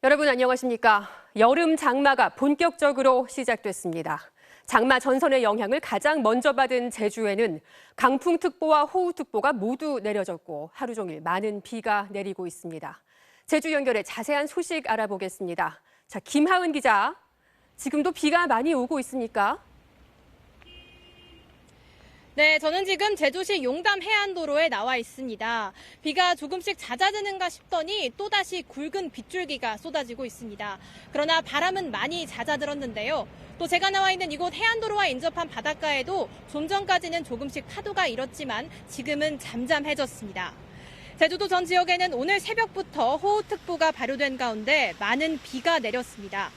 여러분 안녕하십니까? 여름 장마가 본격적으로 시작됐습니다. 장마 전선의 영향을 가장 먼저 받은 제주에는 강풍특보와 호우특보가 모두 내려졌고 하루 종일 많은 비가 내리고 있습니다. 제주 연결해 자세한 소식 알아보겠습니다. 자, 김하은 기자, 지금도 비가 많이 오고 있습니까? 네, 저는 지금 제주시 용담 해안도로에 나와 있습니다. 비가 조금씩 잦아드는가 싶더니 또다시 굵은 빗줄기가 쏟아지고 있습니다. 그러나 바람은 많이 잦아들었는데요. 또 제가 나와 있는 이곳 해안도로와 인접한 바닷가에도 좀 전까지는 조금씩 파도가 일었지만 지금은 잠잠해졌습니다. 제주도 전 지역에는 오늘 새벽부터 호우특보가 발효된 가운데 많은 비가 내렸습니다.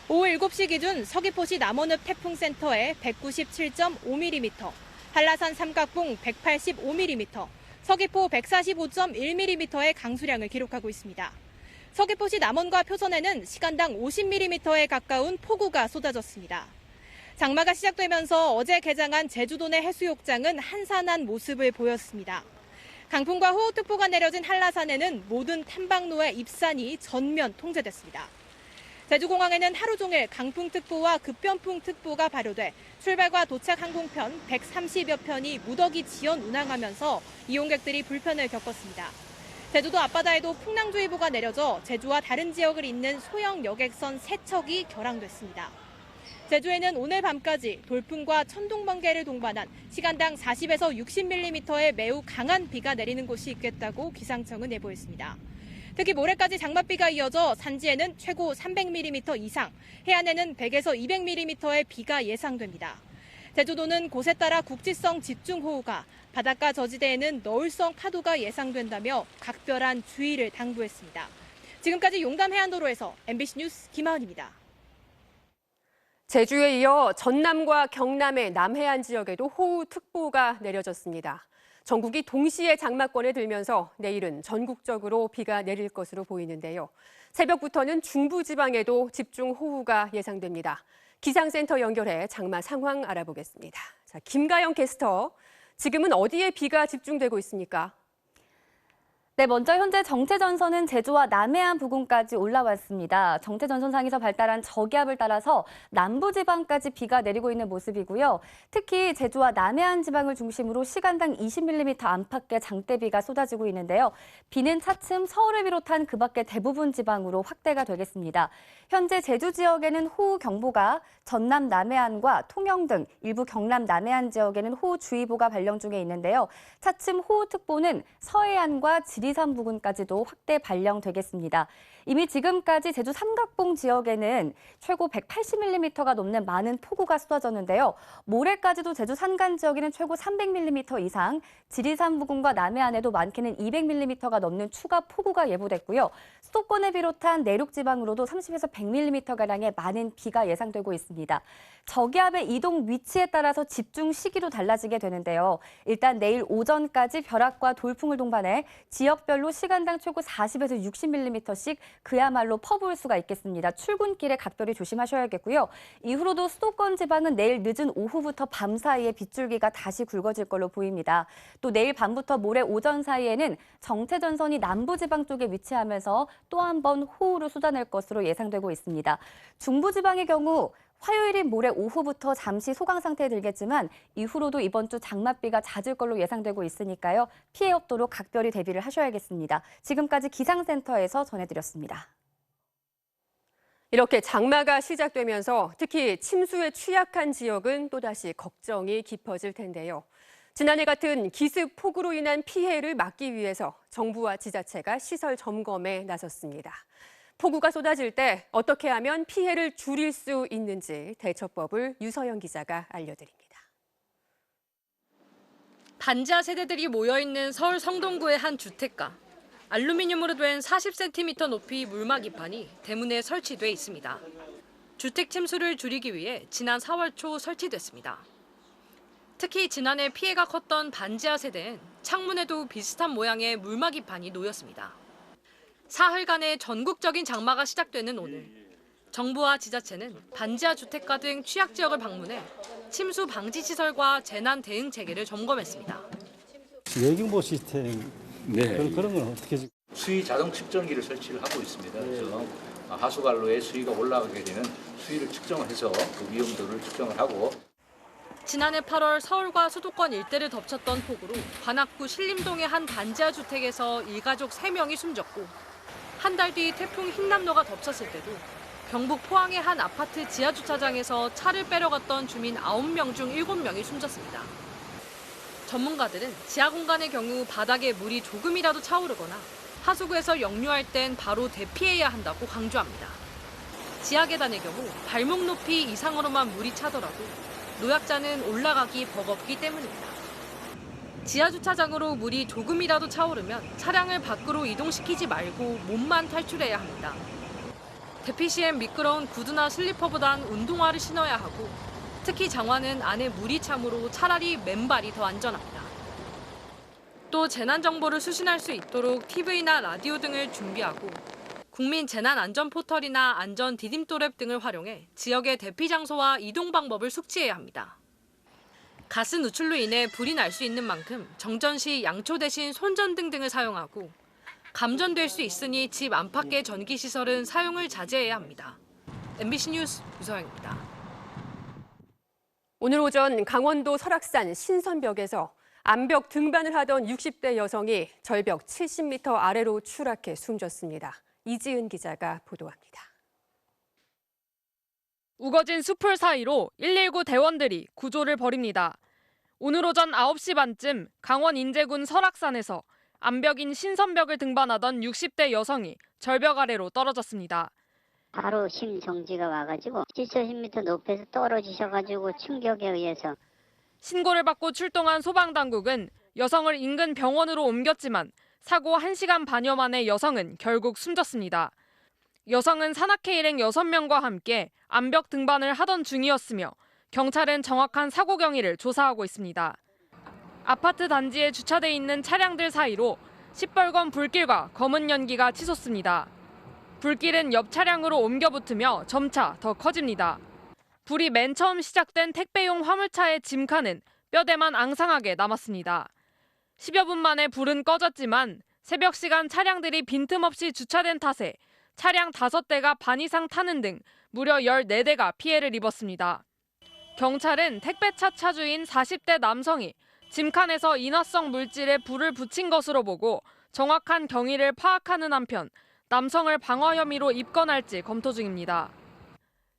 오후 7시 기준 서귀포시 남원읍 태풍센터에 197.5mm, 한라산 삼각봉 185mm, 서귀포 145.1mm의 강수량을 기록하고 있습니다. 서귀포시 남원과 표선에는 시간당 50mm에 가까운 폭우가 쏟아졌습니다. 장마가 시작되면서 어제 개장한 제주도 내 해수욕장은 한산한 모습을 보였습니다. 강풍과 호우특보가 내려진 한라산에는 모든 탐방로의 입산이 전면 통제됐습니다. 제주공항에는 하루 종일 강풍특보와 급변풍특보가 발효돼 출발과 도착 항공편 130여 편이 무더기 지연 운항하면서 이용객들이 불편을 겪었습니다. 제주도 앞바다에도 풍랑주의보가 내려져 제주와 다른 지역을 잇는 소형 여객선 3척이 결항됐습니다. 제주에는 오늘 밤까지 돌풍과 천둥번개를 동반한 시간당 40에서 60mm의 매우 강한 비가 내리는 곳이 있겠다고 기상청은 예보했습니다. 특히 모레까지 장맛비가 이어져 산지에는 최고 300mm 이상, 해안에는 100에서 200mm의 비가 예상됩니다. 제주도는 곳에 따라 국지성 집중호우가, 바닷가 저지대에는 너울성 파도가 예상된다며 각별한 주의를 당부했습니다. 지금까지 용담해안도로에서 MBC 뉴스 김하은입니다. 제주에 이어 전남과 경남의 남해안 지역에도 호우특보가 내려졌습니다. 전국이 동시에 장마권에 들면서 내일은 전국적으로 비가 내릴 것으로 보이는데요. 새벽부터는 중부지방에도 집중호우가 예상됩니다. 기상센터 연결해 장마 상황 알아보겠습니다. 자, 김가영 캐스터, 지금은 어디에 비가 집중되고 있습니까? 네, 먼저 현재 정체전선은 제주와 남해안 부근까지 올라왔습니다. 정체전선상에서 발달한 저기압을 따라서 남부지방까지 비가 내리고 있는 모습이고요. 특히 제주와 남해안 지방을 중심으로 시간당 20mm 안팎의 장대비가 쏟아지고 있는데요. 비는 차츰 서울을 비롯한 그 밖의 대부분 지방으로 확대가 되겠습니다. 현재 제주 지역에는 호우경보가, 전남 남해안과 통영 등 일부 경남 남해안 지역에는 호우주의보가 발령 중에 있는데요. 차츰 호우특보는 서해안과 지리산 부근까지도 확대 발령되겠습니다. 이미 지금까지 제주 삼각봉 지역에는 최고 180mm가 넘는 많은 폭우가 쏟아졌는데요. 모레까지도 제주 산간 지역에는 최고 300mm 이상, 지리산 부근과 남해안에도 많게는 200mm가 넘는 추가 폭우가 예보됐고요. 수도권을 비롯한 내륙 지방으로도 30에서 100mm가량의 많은 비가 예상되고 있습니다. 저기압의 이동 위치에 따라서 집중 시기도 달라지게 되는데요. 일단 내일 오전까지 벼락과 돌풍을 동반해 지역별로 시간당 최고 40에서 60mm씩 그야말로 퍼부을 수가 있겠습니다. 출근길에 각별히 조심하셔야겠고요. 이후로도 수도권 지방은 내일 늦은 오후부터 밤 사이에 빗줄기가 다시 굵어질 걸로 보입니다. 또 내일 밤부터 모레 오전 사이에는 정체전선이 남부지방 쪽에 위치하면서 또 한 번 호우를 쏟아낼 것으로 예상되고 있습니다. 중부지방의 경우 화요일인 모레 오후부터 잠시 소강 상태에 들겠지만 이후로도 이번 주 장맛비가 잦을 걸로 예상되고 있으니까요. 피해 없도록 각별히 대비를 하셔야겠습니다. 지금까지 기상센터에서 전해드렸습니다. 이렇게 장마가 시작되면서 특히 침수에 취약한 지역은 또다시 걱정이 깊어질 텐데요. 지난해 같은 기습 폭우로 인한 피해를 막기 위해서 정부와 지자체가 시설 점검에 나섰습니다. 폭우가 쏟아질 때 어떻게 하면 피해를 줄일 수 있는지 대처법을 유서영 기자가 알려드립니다. 반지하 세대들이 모여있는 서울 성동구의 한 주택가. 알루미늄으로 된 40cm 높이 물막 이판이 대문에 설치돼 있습니다. 주택 침수를 줄이기 위해 지난 4월 초 설치됐습니다. 특히 지난해 피해가 컸던 반지하 세대엔 창문에도 비슷한 모양의 물막 이판이 놓였습니다. 사흘간의 전국적인 장마가 시작되는 오늘, 정부와 지자체는 반지하 주택가 등 취약 지역을 방문해 침수 방지 시설과 재난 대응 체계를 점검했습니다. 예경보 시스템 네. 그런 건 어떻게 수위 자동 측정기를 설치를 하고 있습니다. 그래서 하수관로의 수위가 올라가게 되는 수위를 측정을 해서 그 위험도를 측정을 하고 지난해 8월 서울과 수도권 일대를 덮쳤던 폭우로 관악구 신림동의 한 반지하 주택에서 일가족 3명이 숨졌고 한 달 뒤 태풍 흰남노가 덮쳤을 때도 경북 포항의 한 아파트 지하주차장에서 차를 빼러 갔던 주민 9명 중 7명이 숨졌습니다. 전문가들은 지하 공간의 경우 바닥에 물이 조금이라도 차오르거나 하수구에서 역류할 땐 바로 대피해야 한다고 강조합니다. 지하 계단의 경우 발목 높이 이상으로만 물이 차더라도 노약자는 올라가기 버겁기 때문입니다. 지하주차장으로 물이 조금이라도 차오르면 차량을 밖으로 이동시키지 말고 몸만 탈출해야 합니다. 대피 시엔 미끄러운 구두나 슬리퍼보단 운동화를 신어야 하고 특히 장화는 안에 물이 차므로 차라리 맨발이 더 안전합니다. 또 재난정보를 수신할 수 있도록 TV나 라디오 등을 준비하고 국민 재난안전포털이나 안전 디딤돌 앱 등을 활용해 지역의 대피 장소와 이동 방법을 숙지해야 합니다. 가스 누출로 인해 불이 날 수 있는 만큼 정전 시 양초 대신 손전등 등을 사용하고 감전될 수 있으니 집 안팎의 전기시설은 사용을 자제해야 합니다. MBC 뉴스 유서영입니다. 오늘 오전 강원도 설악산 신선벽에서 암벽 등반을 하던 60대 여성이 절벽 70m 아래로 추락해 숨졌습니다. 이지은 기자가 보도합니다. 우거진 숲풀 사이로 119 대원들이 구조를 벌입니다. 오늘 오전 9시 반쯤 강원 인제군 설악산에서 암벽인 신선벽을 등반하던 60대 여성이 절벽 아래로 떨어졌습니다. 바로 심정지가 와가지고 70m 높이에서 떨어지셔가지고 충격에 의해서 신고를 받고 출동한 소방당국은 여성을 인근 병원으로 옮겼지만 사고 1시간 반여 만에 여성은 결국 숨졌습니다. 여성은 산악회 일행 6명과 함께 암벽 등반을 하던 중이었으며 경찰은 정확한 사고 경위를 조사하고 있습니다. 아파트 단지에 주차돼 있는 차량들 사이로 시뻘건 불길과 검은 연기가 치솟습니다. 불길은 옆 차량으로 옮겨 붙으며 점차 더 커집니다. 불이 맨 처음 시작된 택배용 화물차의 짐칸은 뼈대만 앙상하게 남았습니다. 10여 분 만에 불은 꺼졌지만 새벽 시간 차량들이 빈틈없이 주차된 탓에 차량 5대가 반 이상 타는 등 무려 14대가 피해를 입었습니다. 경찰은 택배차 차주인 40대 남성이 짐칸에서 인화성 물질에 불을 붙인 것으로 보고 정확한 경위를 파악하는 한편 남성을 방화 혐의로 입건할지 검토 중입니다.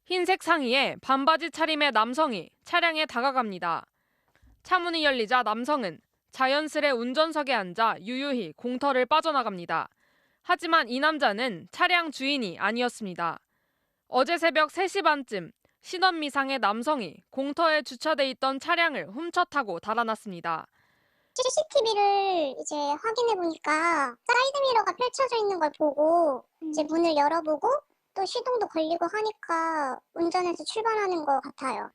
흰색 상의에 반바지 차림의 남성이 차량에 다가갑니다. 차문이 열리자 남성은 자연스레 운전석에 앉아 유유히 공터를 빠져나갑니다. 하지만 이 남자는 차량 주인이 아니었습니다. 어제 새벽 3시 반쯤 신원 미상의 남성이 공터에 주차돼 있던 차량을 훔쳐 타고 달아났습니다. CCTV를 이제 확인해 보니까 사이드미러가 펼쳐져 있는 걸 보고 이제 문을 열어보고 또 시동도 걸리고 하니까 운전해서 출발하는 것 같아요.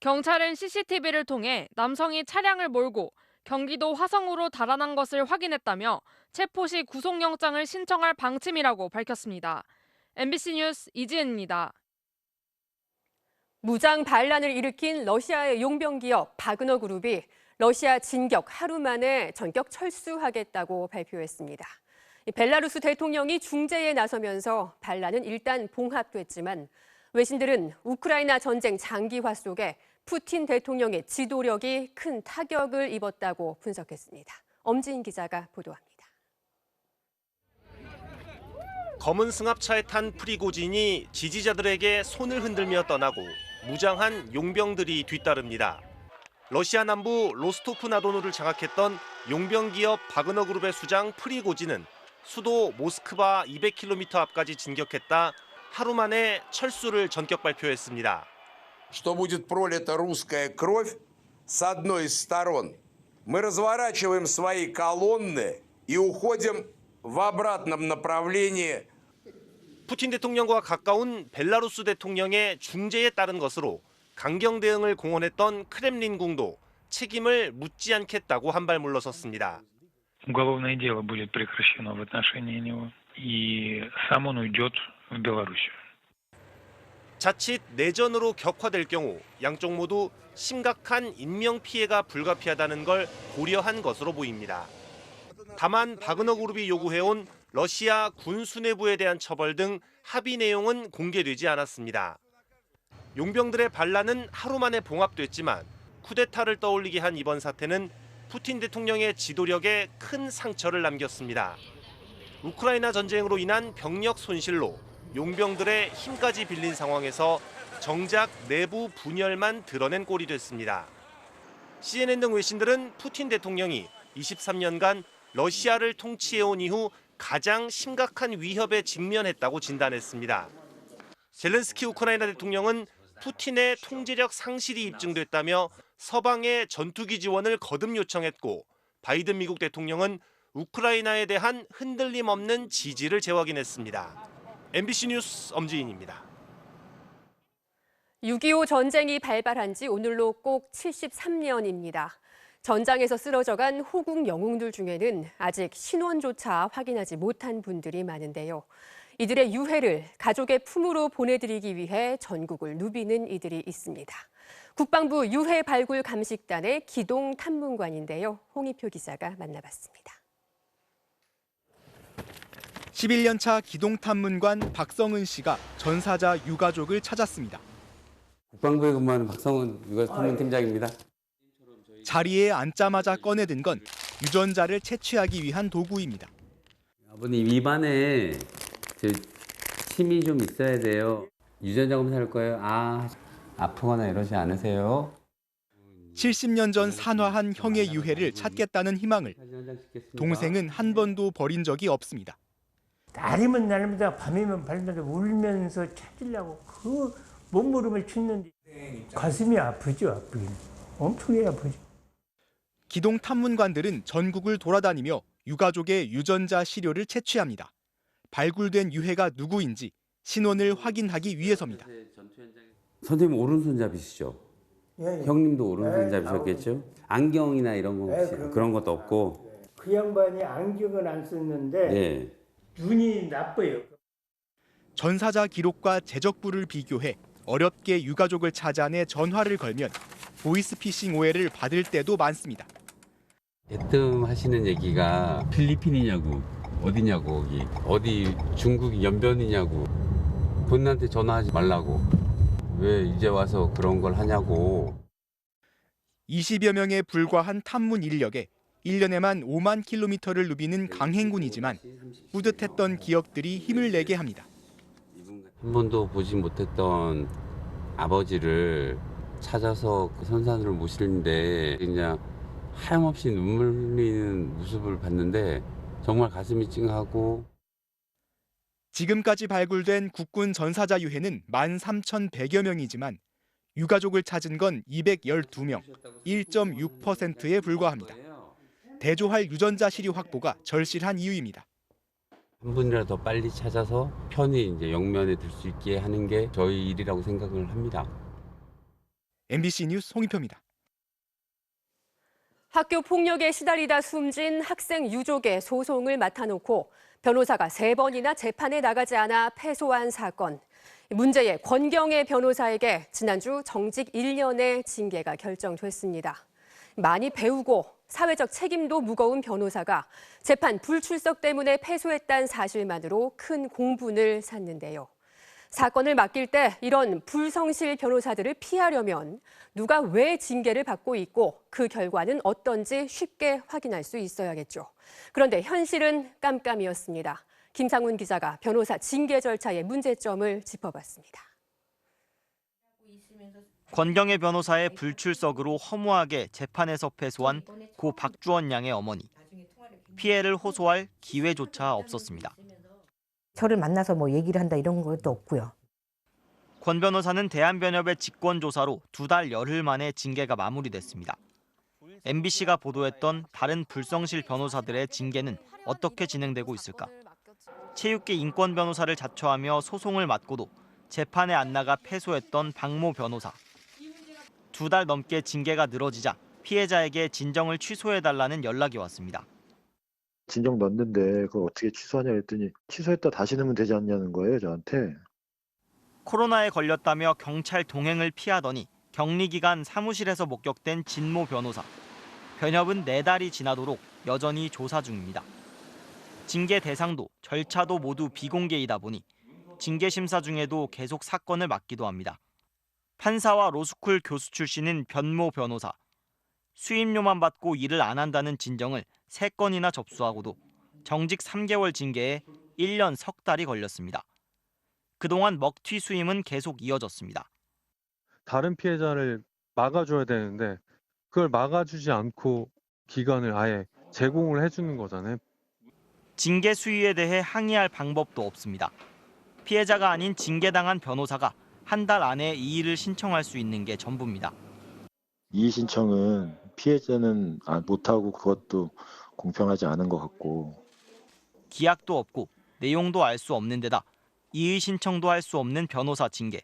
경찰은 CCTV를 통해 남성이 차량을 몰고 경기도 화성으로 달아난 것을 확인했다며 체포 시 구속영장을 신청할 방침이라고 밝혔습니다. MBC 뉴스 이지은입니다. 무장 반란을 일으킨 러시아의 용병 기업 바그너 그룹이 러시아 진격 하루 만에 전격 철수하겠다고 발표했습니다. 벨라루스 대통령이 중재에 나서면서 반란은 일단 봉합됐지만 외신들은 우크라이나 전쟁 장기화 속에 푸틴 대통령의 지도력이 큰 타격을 입었다고 분석했습니다. 엄지인 기자가 보도합니다. 검은 승합차에 탄 프리고진이 지지자들에게 손을 흔들며 떠나고 무장한 용병들이 뒤따릅니다. 러시아 남부 로스토프-나도누를 장악했던 용병 기업 바그너 그룹의 수장 프리고진은 수도 모스크바 200km 앞까지 진격했다 하루 만에 철수를 전격 발표했습니다. Что будет пролита русская кровь с одной из сторон. Мы разворачиваем свои колонны и уходим в обратном направлении. 푸틴 대통령과 가까운 벨라루스 대통령의 중재에 따른 것으로 강경 대응을 공언했던 크렘린궁도 책임을 묻지 않겠다고 한 발 물러섰습니다. Уголовное дело будет прекращено в отношении него, и сам он уйдет в Белоруссию. 자칫 내전으로 격화될 경우 양쪽 모두 심각한 인명 피해가 불가피하다는 걸 고려한 것으로 보입니다. 다만 바그너 그룹이 요구해온 러시아 군 수뇌부에 대한 처벌 등 합의 내용은 공개되지 않았습니다. 용병들의 반란은 하루 만에 봉합됐지만 쿠데타를 떠올리게 한 이번 사태는 푸틴 대통령의 지도력에 큰 상처를 남겼습니다. 우크라이나 전쟁으로 인한 병력 손실로 용병들의 힘까지 빌린 상황에서 정작 내부 분열만 드러낸 꼴이 됐습니다. CNN 등 외신들은 푸틴 대통령이 23년간 러시아를 통치해온 이후 가장 심각한 위협에 직면했다고 진단했습니다. 젤렌스키 우크라이나 대통령은 푸틴의 통제력 상실이 입증됐다며 서방의 전투기 지원을 거듭 요청했고, 바이든 미국 대통령은 우크라이나에 대한 흔들림 없는 지지를 재확인했습니다. MBC 뉴스 엄지인입니다. 6.25 전쟁이 발발한 지 오늘로 꼭 73년입니다. 전장에서 쓰러져간 호국 영웅들 중에는 아직 신원조차 확인하지 못한 분들이 많은데요. 이들의 유해를 가족의 품으로 보내드리기 위해 전국을 누비는 이들이 있습니다. 국방부 유해 발굴 감식단의 기동 탐문관인데요. 홍희표 기자가 만나봤습니다. 11년차 기동탐문관 박성은 씨가 전사자 유가족을 찾았습니다. 국방부에 근무하는 박성은 유가탐문팀장입니다. 자리에 앉자마자 꺼내든 건 유전자를 채취하기 위한 도구입니다. 아버님 입안에 침이 좀 있어야 돼요. 유전자 검사할 거예요. 아프거나 이러지 않으세요? 70년 전 산화한 형의 유해를 찾겠다는 희망을 동생은 한 번도 버린 적이 없습니다. 날이면 날마다 밤이면 밤마다 울면서 찾으려고 그 몸부림을 쳤는데 가슴이 아프죠. 아프긴. 엄청나게 아프죠. 기동 탐문관들은 전국을 돌아다니며 유가족의 유전자 시료를 채취합니다. 발굴된 유해가 누구인지 신원을 확인하기 위해서입니다. 선생님 오른손잡이시죠? 예. 형님도 오른손잡이셨겠죠? 안경이나 이런 거 혹시 그런 것도 없고. 그 양반이 안경은 안 썼는데 네. 눈이 나빠요. 전사자 기록과 제적부를 비교해 어렵게 유가족을 찾아내 전화를 걸면 보이스피싱 오해를 받을 때도 많습니다. 대뜸 하시는 얘기가 필리핀이냐고, 어디냐고, 어디 중국 연변이냐고, 본인한테 전화하지 말라고, 왜 이제 와서 그런 걸 하냐고. 20여 명에 불과한 탐문 인력에 1년에만 5만 킬로미터를 누비는 강행군이지만 뿌듯했던 기억들이 힘을 내게 합니다. 한 번도 보지 못했던 아버지를 찾아서 그 선산으로 모시는데 그냥 하염없이 눈물 흘리는 모습을 봤는데 정말 가슴이 찡하고. 지금까지 발굴된 국군 전사자 유해는 13,100여 명이지만 유가족을 찾은 건 212명, 1.6%에 불과합니다. 대조할 유전자 시료 확보가 절실한 이유입니다. 한 분이라도 더 빨리 찾아서 편히 이제 영면에 들 수 있게 하는 게 저희 일이라고 생각을 합니다. MBC 뉴스 홍희표입니다. 학교 폭력에 시달리다 숨진 학생 유족의 소송을 맡아놓고 변호사가 3번이나 재판에 나가지 않아 패소한 사건. 문제의 권경애 변호사에게 지난주 정직 1년의 징계가 결정됐습니다. 많이 배우고 사회적 책임도 무거운 변호사가 재판 불출석 때문에 패소했다는 사실만으로 큰 공분을 샀는데요. 사건을 맡길 때 이런 불성실 변호사들을 피하려면 누가 왜 징계를 받고 있고 그 결과는 어떤지 쉽게 확인할 수 있어야겠죠. 그런데 현실은 깜깜이었습니다. 김상훈 기자가 변호사 징계 절차의 문제점을 짚어봤습니다. 권경애 변호사의 불출석으로 허무하게 재판에서 패소한 고 박주원 양의 어머니. 피해를 호소할 기회조차 없었습니다. 저를 만나서 뭐 얘기를 한다 이런 것도 없고요. 권 변호사는 대한변협의 직권조사로 2달 열흘 만에 징계가 마무리됐습니다. MBC가 보도했던 다른 불성실 변호사들의 징계는 어떻게 진행되고 있을까? 체육계 인권 변호사를 자처하며 소송을 맡고도 재판에 안 나가 패소했던 박모 변호사. 2달 넘게 징계가 늘어지자 피해자에게 진정을 취소해달라는 연락이 왔습니다. 진정 넣었는데 그걸 어떻게 취소하냐 했더니 취소했다 다시 넣으면 되지 않냐는 거예요, 저한테. 코로나에 걸렸다며 경찰 동행을 피하더니 격리 기간 사무실에서 목격된 진모 변호사. 변협은 4달이 지나도록 여전히 조사 중입니다. 징계 대상도 절차도 모두 비공개이다 보니 징계 심사 중에도 계속 사건을 맡기도 합니다. 판사와 로스쿨 교수 출신인 변모 변호사. 수임료만 받고 일을 안 한다는 진정을 3건이나 접수하고도 정직 3개월 징계에 1년 석 달이 걸렸습니다. 그동안 먹튀 수임은 계속 이어졌습니다. 다른 피해자를 막아줘야 되는데 그걸 막아주지 않고 기간을 아예 제공을 해주는 거잖아요. 징계 수위에 대해 항의할 방법도 없습니다. 피해자가 아닌 징계당한 변호사가 한 달 안에 이의를 신청할 수 있는 게 전부입니다. 이의 신청은 피해자는 못하고 그것도 공평하지 않은 것 같고. 기약도 없고 내용도 알 수 없는 데다 이의 신청도 할 수 없는 변호사 징계.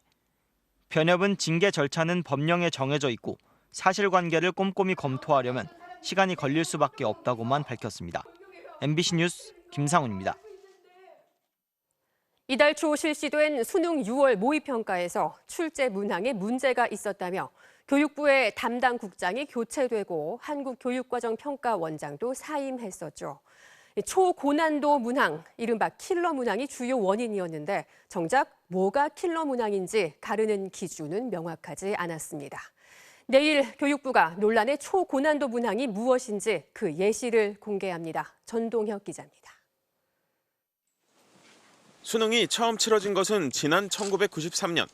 변협은 징계 절차는 법령에 정해져 있고 사실관계를 꼼꼼히 검토하려면 시간이 걸릴 수밖에 없다고만 밝혔습니다. MBC 뉴스 김상훈입니다. 이달 초 실시된 수능 6월 모의평가에서 출제 문항에 문제가 있었다며 교육부의 담당 국장이 교체되고 한국교육과정평가원장도 사임했었죠. 초고난도 문항, 이른바 킬러 문항이 주요 원인이었는데 정작 뭐가 킬러 문항인지 가르는 기준은 명확하지 않았습니다. 내일 교육부가 논란의 초고난도 문항이 무엇인지 그 예시를 공개합니다. 전동혁 기자입니다. 수능이 처음 치러진 것은 지난 1993년.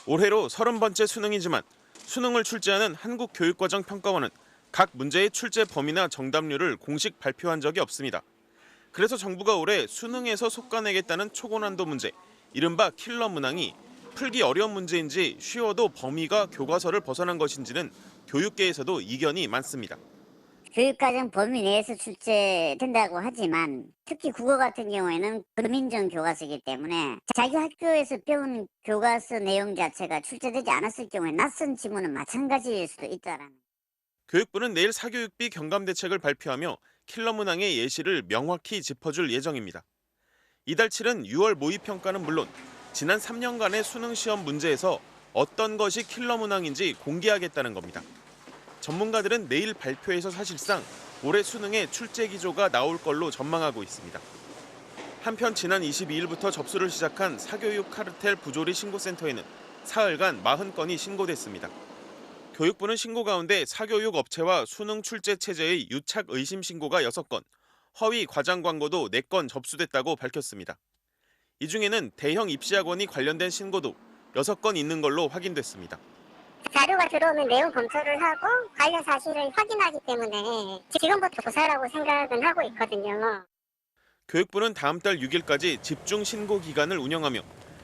올해로 30번째 수능이지만 수능을 출제하는 한국교육과정평가원은 각 문제의 출제 범위나 정답률을 공식 발표한 적이 없습니다. 그래서 정부가 올해 수능에서 속아내겠다는 초고난도 문제, 이른바 킬러 문항이 풀기 어려운 문제인지 쉬워도 범위가 교과서를 벗어난 것인지는 교육계에서도 이견이 많습니다. 교육과정 범위 내에서 출제된다고 하지만 특히 국어 같은 경우에는 금인정 교과서이기 때문에 자기 학교에서 배운 교과서 내용 자체가 출제되지 않았을 경우에 낯선 지문은 마찬가지일 수도 있다라는. 교육부는 내일 사교육비 경감 대책을 발표하며 킬러 문항의 예시를 명확히 짚어줄 예정입니다. 이달 7은 6월 모의평가는 물론 지난 3년간의 수능 시험 문제에서 어떤 것이 킬러 문항인지 공개하겠다는 겁니다. 전문가들은 내일 발표에서 사실상 올해 수능의 출제 기조가 나올 걸로 전망하고 있습니다. 한편 지난 22일부터 접수를 시작한 사교육 카르텔 부조리 신고센터에는 사흘간 40건이 신고됐습니다. 교육부는 신고 가운데 사교육 업체와 수능 출제 체제의 유착 의심 신고가 6건, 허위 과장 광고도 4건 접수됐다고 밝혔습니다. 이 중에는 대형 입시학원이 관련된 신고도 6건 있는 걸로 확인됐습니다. 자료가 들어오면 내용 검토를 하고 관련 사실을 확인하기 때문에 지금부터 조사라고 생각은 하고 있거든요. 교육부는 다음 달 6일까지 집중 신고 기간을 운영하며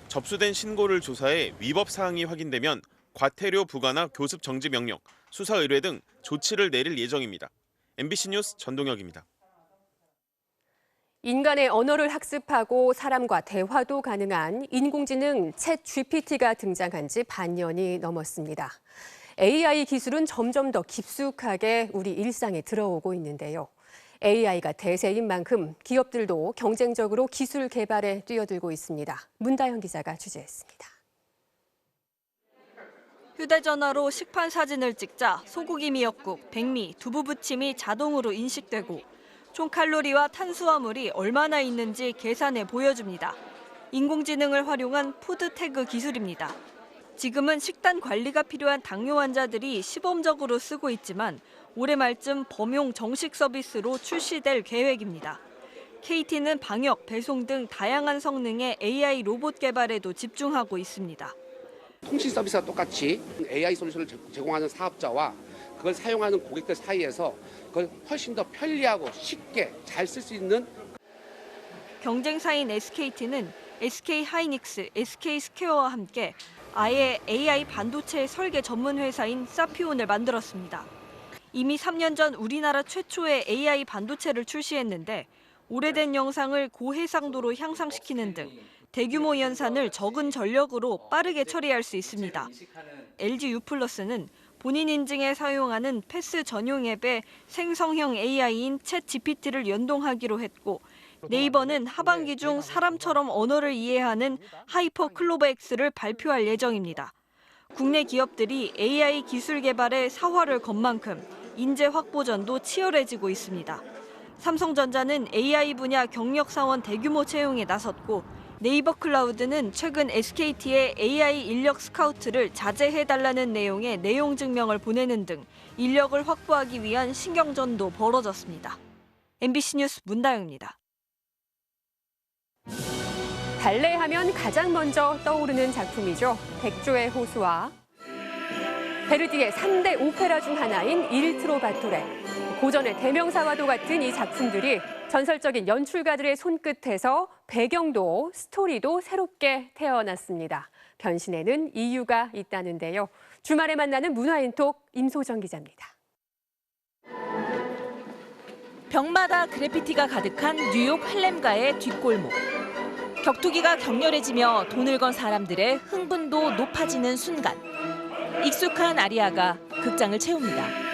접수된 신고를 조사해 위법 사항이 확인되면 과태료 부과나 교습 정지 명령, 수사 의뢰 등 조치를 내릴 예정입니다. MBC 뉴스 전동혁입니다. 인간의 언어를 학습하고 사람과 대화도 가능한 인공지능 챗 GPT가 등장한 지 반년이 넘었습니다. AI 기술은 점점 더 깊숙하게 우리 일상에 들어오고 있는데요. AI가 대세인 만큼 기업들도 경쟁적으로 기술 개발에 뛰어들고 있습니다. 문다현 기자가 취재했습니다. 휴대전화로 식판 사진을 찍자 소고기 미역국, 백미, 두부 부침이 자동으로 인식되고 총 칼로리와 탄수화물이 얼마나 있는지 계산해 보여줍니다. 인공지능을 활용한 푸드 태그 기술입니다. 지금은 식단 관리가 필요한 당뇨 환자들이 시범적으로 쓰고 있지만 올해 말쯤 범용 정식 서비스로 출시될 계획입니다. KT는 방역, 배송 등 다양한 성능의 AI 로봇 개발에도 집중하고 있습니다. 통신 서비스와 똑같이 AI 솔루션을 제공하는 사업자와 그걸 사용하는 고객들 사이에서 그걸 훨씬 더 편리하고 쉽게 잘 쓸 수 있는. 경쟁사인 SKT는 SK하이닉스, SK스퀘어와 함께 아예 AI 반도체 설계 전문 회사인 사피온을 만들었습니다. 이미 3년 전 우리나라 최초의 AI 반도체를 출시했는데 오래된 영상을 고해상도로 향상시키는 등 대규모 연산을 적은 전력으로 빠르게 처리할 수 있습니다. LG U+는 본인 인증에 사용하는 패스 전용 앱에 생성형 AI인 챗 GPT를 연동하기로 했고 네이버는 하반기 중 사람처럼 언어를 이해하는 하이퍼 클로버 X를 발표할 예정입니다. 국내 기업들이 AI 기술 개발에 사활을 건 만큼 인재 확보전도 치열해지고 있습니다. 삼성전자는 AI 분야 경력 사원 대규모 채용에 나섰고 네이버 클라우드는 최근 SKT에 AI 인력 스카우트를 자제해달라는 내용의 내용 증명을 보내는 등 인력을 확보하기 위한 신경전도 벌어졌습니다. MBC 뉴스 문다영입니다. 발레하면 가장 먼저 떠오르는 작품이죠. 백조의 호수와 베르디의 3대 오페라 중 하나인 일 트로바토레. 고전의 대명사와도 같은 이 작품들이 전설적인 연출가들의 손끝에서 배경도 스토리도 새롭게 태어났습니다. 변신에는 이유가 있다는데요. 주말에 만나는 문화인톡 임소정 기자입니다. 벽마다 그래피티가 가득한 뉴욕 할렘가의 뒷골목. 격투기가 격렬해지며 돈을 건 사람들의 흥분도 높아지는 순간. 익숙한 아리아가 극장을 채웁니다.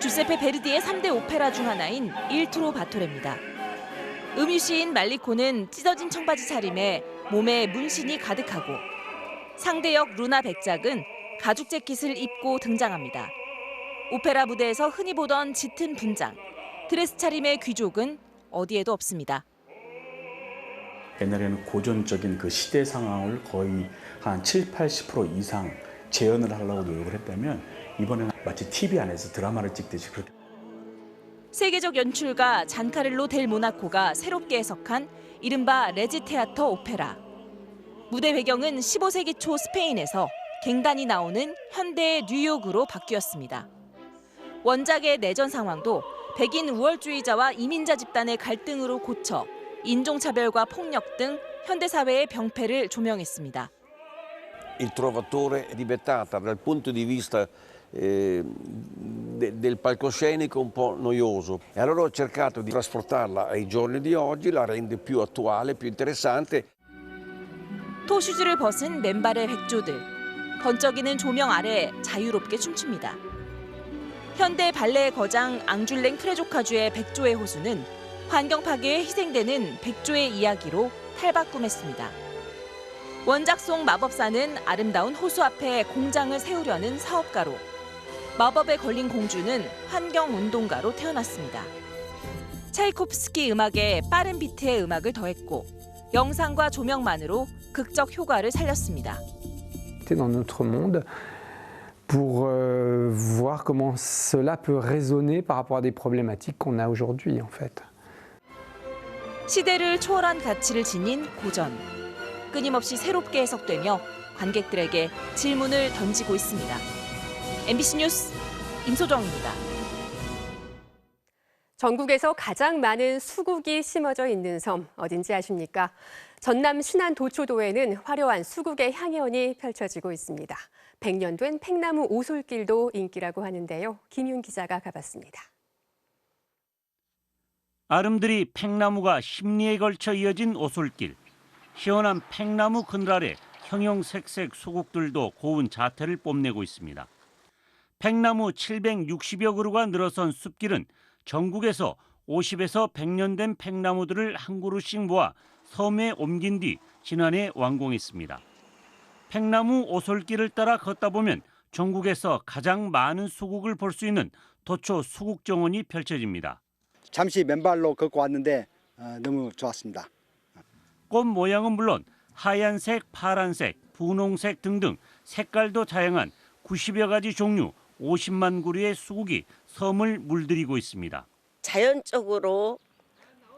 주세페 베르디의 3대 오페라 중 하나인 일 트로바토레입니다. 음유시인 말리코는 찢어진 청바지 차림에 몸에 문신이 가득하고 상대역 루나 백작은 가죽 재킷을 입고 등장합니다. 오페라 무대에서 흔히 보던 짙은 분장, 드레스 차림의 귀족은 어디에도 없습니다. 옛날에는 고전적인 그 시대 상황을 거의 한 70-80% 이상 재현을 하려고 노력을 했다면 이번에는 마치 TV 안에서 드라마를 찍듯이 그렇게. 세계적 연출가 잔카를로 델 모나코가 새롭게 해석한 이른바 레지테아터 오페라. 무대 배경은 15세기 초 스페인에서 갱단이 나오는 현대의 뉴욕으로 바뀌었습니다. 원작의 내전 상황도 백인 우월주의자와 이민자 집단의 갈등으로 고쳐 인종차별과 폭력 등 현대사회의 병폐를 조명했습니다. Il Trovatore è diventata dal punto di vista del palcoscenico un po' noioso e allora ho cercato di trasportarla ai giorni di oggi, la rende più attuale, più interessante. 토슈즈를 벗은 맨발의 백조들, 번쩍이는 조명 아래 자유롭게 춤춥니다. 현대 발레의 거장 앙줄랭 프레조카주의 백조의 호수는 환경 파괴에 희생되는 백조의 이야기로 탈바꿈했습니다. 원작 속 마법사는 아름다운 호수 앞에 공장을 세우려는 사업가로, 마법에 걸린 공주는 환경운동가로 태어났습니다. 차이코프스키 음악에 빠른 비트의 음악을 더했고 영상과 조명만으로 극적 효과를 살렸습니다. Dans notre monde, pour voir comment cela peut résonner par rapport à des problématiques qu'on a aujourd'hui, en fait. 시대를 초월한 가치를 지닌 고전. 끊임없이 새롭게 해석되며 관객들에게 질문을 던지고 있습니다. MBC 뉴스 임소정입니다. 전국에서 가장 많은 수국이 심어져 있는 섬 어딘지 아십니까? 전남 신안 도초도에는 화려한 수국의 향연이 펼쳐지고 있습니다. 100년 된 팽나무 오솔길도 인기라고 하는데요. 김윤 기자가 가봤습니다. 아름드리 팽나무가 심리에 걸쳐 이어진 오솔길. 시원한 팽나무 그늘 아래 형형색색 수국들도 고운 자태를 뽐내고 있습니다. 팽나무 760여 그루가 늘어선 숲길은 전국에서 50에서 100년 된 팽나무들을 한 그루씩 모아 섬에 옮긴 뒤 지난해 완공했습니다. 팽나무 오솔길을 따라 걷다 보면 전국에서 가장 많은 수국을 볼 수 있는 도초 수국정원이 펼쳐집니다. 잠시 맨발로 걷고 왔는데 너무 좋았습니다. 꽃 모양은 물론 하얀색, 파란색, 분홍색 등등 색깔도 다양한 90여 가지 종류 50만 그루의 수국이 섬을 물들이고 있습니다. 자연적으로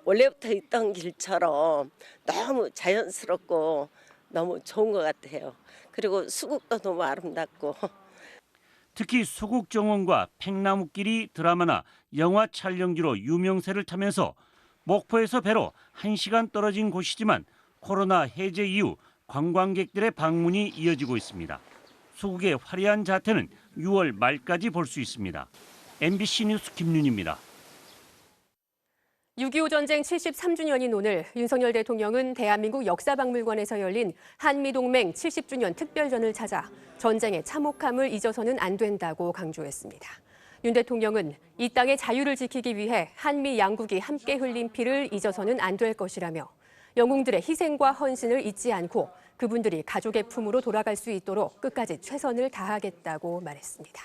원래부터 있던 길처럼 너무 자연스럽고 너무 좋은 것 같아요. 그리고 수국도 너무 아름답고. 특히 수국정원과 팽나무길이 드라마나 영화 촬영지로 유명세를 타면서 목포에서 배로 1시간 떨어진 곳이지만 코로나 해제 이후 관광객들의 방문이 이어지고 있습니다. 수국의 화려한 자태는 6월 말까지 볼 수 있습니다. MBC 뉴스 김윤입니다. 6.25 전쟁 73주년인 오늘 윤석열 대통령은 대한민국 역사박물관에서 열린 한미동맹 70주년 특별전을 찾아 전쟁의 참혹함을 잊어서는 안 된다고 강조했습니다. 윤 대통령은 이 땅의 자유를 지키기 위해 한미 양국이 함께 흘린 피를 잊어서는 안 될 것이라며 영웅들의 희생과 헌신을 잊지 않고 그분들이 가족의 품으로 돌아갈 수 있도록 끝까지 최선을 다하겠다고 말했습니다.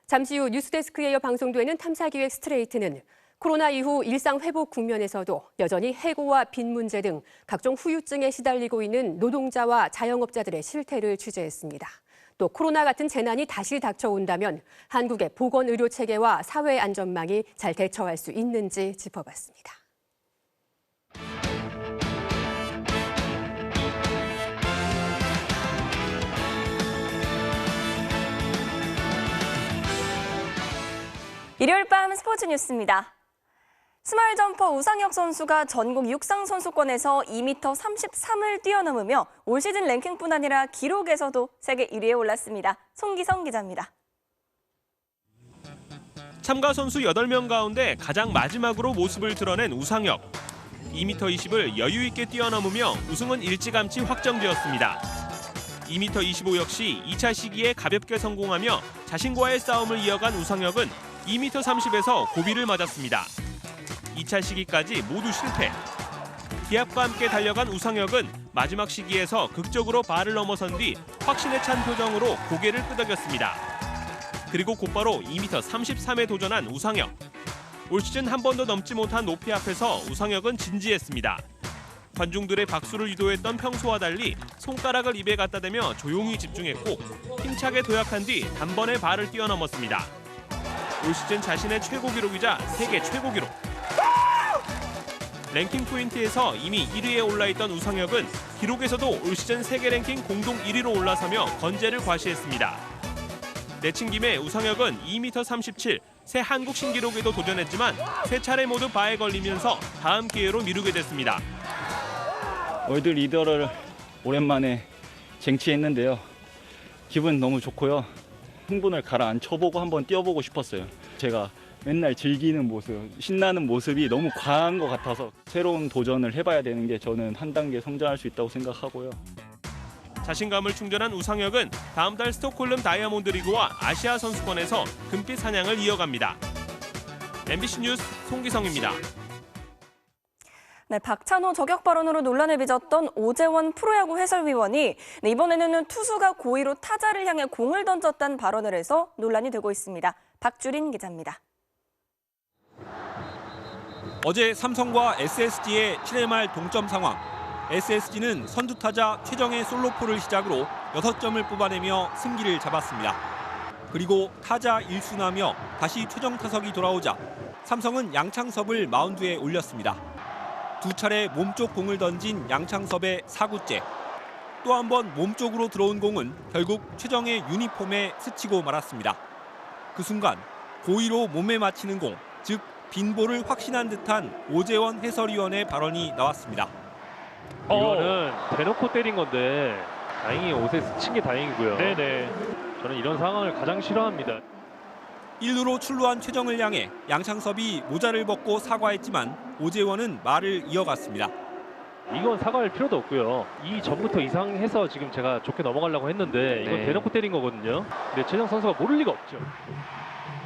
잠시 후 뉴스데스크에 이어 방송되는 탐사기획 스트레이트는 코로나 이후 일상 회복 국면에서도 여전히 해고와 빈 문제 등 각종 후유증에 시달리고 있는 노동자와 자영업자들의 실태를 취재했습니다. 또 코로나 같은 재난이 다시 닥쳐온다면 한국의 보건의료 체계와 사회 안전망이 잘 대처할 수 있는지 짚어봤습니다. 일요일 밤 스포츠 뉴스입니다. 스마일 점퍼 우상혁 선수가 전국 육상 선수권에서 2m 33을 뛰어넘으며 올 시즌 랭킹뿐 아니라 기록에서도 세계 1위에 올랐습니다. 송기성 기자입니다. 참가 선수 8명 가운데 가장 마지막으로 모습을 드러낸 우상혁. 2m 20을 여유 있게 뛰어넘으며 우승은 일찌감치 확정되었습니다. 2m 25 역시 2차 시기에 가볍게 성공하며 자신과의 싸움을 이어간 우상혁은 2m 30에서 고비를 맞았습니다. 2차 시기까지 모두 실패. 기합과 함께 달려간 우상혁은 마지막 시기에서 극적으로 바를 넘어선 뒤 확신에 찬 표정으로 고개를 끄덕였습니다. 그리고 곧바로 2m 33에 도전한 우상혁. 올 시즌 한 번도 넘지 못한 높이 앞에서 우상혁은 진지했습니다. 관중들의 박수를 유도했던 평소와 달리 손가락을 입에 갖다 대며 조용히 집중했고 힘차게 도약한 뒤 단번에 바를 뛰어넘었습니다. 올 시즌 자신의 최고 기록이자 세계 최고 기록. 랭킹 포인트에서 이미 1위에 올라있던 우상혁은 기록에서도 올 시즌 세계 랭킹 공동 1위로 올라서며 건재를 과시했습니다. 내친 김에 우상혁은 2m 37, 새 한국 신기록에도 도전했지만 세 차례 모두 바에 걸리면서 다음 기회로 미루게 됐습니다. 월드 리더를 오랜만에 쟁취했는데요. 기분 너무 좋고요. 흥분을 가라앉혀보고 한번 뛰어보고 싶었어요. 제가 맨날 즐기는 모습, 신나는 모습이 너무 과한 것 같아서 새로운 도전을 해봐야 되는 게 저는 한 단계 성장할 수 있다고 생각하고요. 자신감을 충전한 우상혁은 다음 달 스톡홀름 다이아몬드 리그와 아시아 선수권에서 금빛 사냥을 이어갑니다. MBC 뉴스 송기성입니다. 네, 박찬호 저격 발언으로 논란을 빚었던 오재원 프로야구 해설위원이 이번에는 투수가 고의로 타자를 향해 공을 던졌다는 발언을 해서 논란이 되고 있습니다. 박주린 기자입니다. 어제 삼성과 SSG의 7회 말 동점 상황. SSG는 선두타자 최정의 솔로포를 시작으로 6점을 뽑아내며 승기를 잡았습니다. 그리고 타자 1순하며 다시 최정 타석이 돌아오자 삼성은 양창섭을 마운드에 올렸습니다. 두 차례 몸쪽 공을 던진 양창섭의 4구째. 또 한 번 몸쪽으로 들어온 공은 결국 최정의 유니폼에 스치고 말았습니다. 그 순간 고의로 몸에 맞히는 공, 즉 빈볼을 확신한 듯한 오재원 해설위원의 발언이 나왔습니다. 이거는 대놓고 때린 건데 다행히 옷에 스친 게 다행이고요. 네네. 저는 이런 상황을 가장 싫어합니다. 1루로 출루한 최정을 향해 양창섭이 모자를 벗고 사과했지만 오재원은 말을 이어갔습니다. 이건 사과할 필요도 없고요. 이 전부터 이상해서 지금 제가 좋게 넘어가려고 했는데 이건 대놓고 때린 거거든요. 근데 최정 선수가 모를 리가 없죠.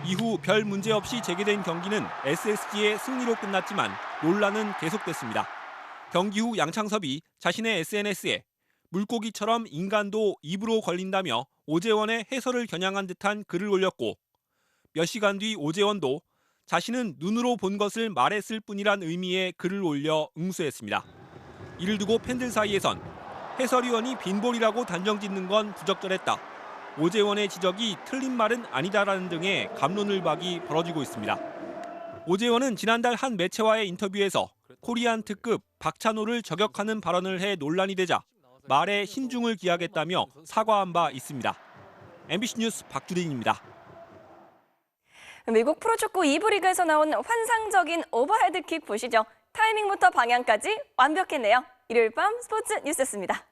이후 별 문제 없이 재개된 경기는 SSG의 승리로 끝났지만 논란은 계속됐습니다. 경기 후 양창섭이 자신의 SNS에 물고기처럼 인간도 입으로 걸린다며 오재원의 해설을 겨냥한 듯한 글을 올렸고 몇 시간 뒤 오재원도 자신은 눈으로 본 것을 말했을 뿐이란 의미의 글을 올려 응수했습니다. 이를 두고 팬들 사이에선 해설위원이 빈볼이라고 단정짓는 건 부적절했다. 오재원의 지적이 틀린 말은 아니다라는 등의 갑론을박이 벌어지고 있습니다. 오재원은 지난달 한 매체와의 인터뷰에서 코리안 특급 박찬호를 저격하는 발언을 해 논란이 되자 말에 신중을 기하겠다며 사과한 바 있습니다. MBC 뉴스 박주린입니다. 미국 프로축구 2부 리그에서 나온 환상적인 오버헤드킥 보시죠. 타이밍부터 방향까지 완벽했네요. 일요일 밤 스포츠 뉴스였습니다.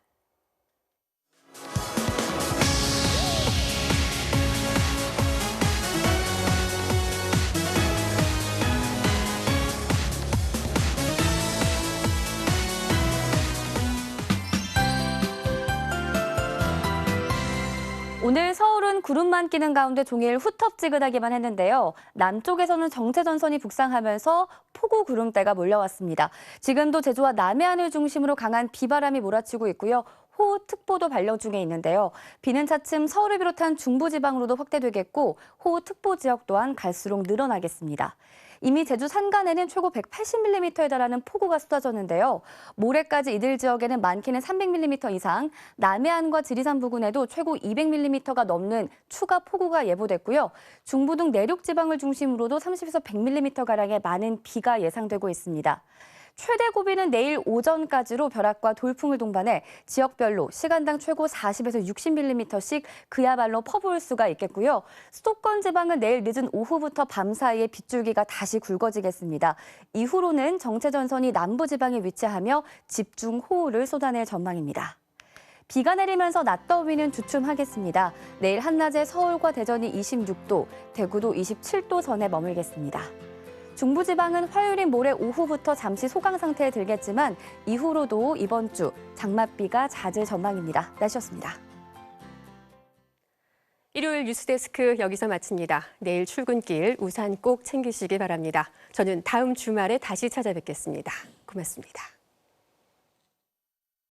오늘 서울은 구름만 끼는 가운데 종일 후텁지근하기만 했는데요. 남쪽에서는 정체전선이 북상하면서 폭우 구름대가 몰려왔습니다. 지금도 제주와 남해안을 중심으로 강한 비바람이 몰아치고 있고요. 호우특보도 발령 중에 있는데요. 비는 차츰 서울을 비롯한 중부지방으로도 확대되겠고 호우특보 지역 또한 갈수록 늘어나겠습니다. 이미 제주 산간에는 최고 180mm에 달하는 폭우가 쏟아졌는데요. 모레까지 이들 지역에는 많게는 300mm 이상, 남해안과 지리산 부근에도 최고 200mm가 넘는 추가 폭우가 예보됐고요. 중부 등 내륙 지방을 중심으로도 30에서 100mm가량의 많은 비가 예상되고 있습니다. 최대 고비는 내일 오전까지로 벼락과 돌풍을 동반해 지역별로 시간당 최고 40에서 60mm씩 그야말로 퍼부을 수가 있겠고요. 수도권 지방은 내일 늦은 오후부터 밤 사이에 빗줄기가 다시 굵어지겠습니다. 이후로는 정체전선이 남부 지방에 위치하며 집중 호우를 쏟아낼 전망입니다. 비가 내리면서 낮 더위는 주춤하겠습니다. 내일 한낮에 서울과 대전이 26도, 대구도 27도 선에 머물겠습니다. 중부지방은 화요일인 모레 오후부터 잠시 소강 상태에 들겠지만 이후로도 이번 주 장맛비가 잦을 전망입니다. 날씨였습니다. 일요일 뉴스데스크 여기서 마칩니다. 내일 출근길 우산 꼭 챙기시기 바랍니다. 저는 다음 주말에 다시 찾아뵙겠습니다. 고맙습니다.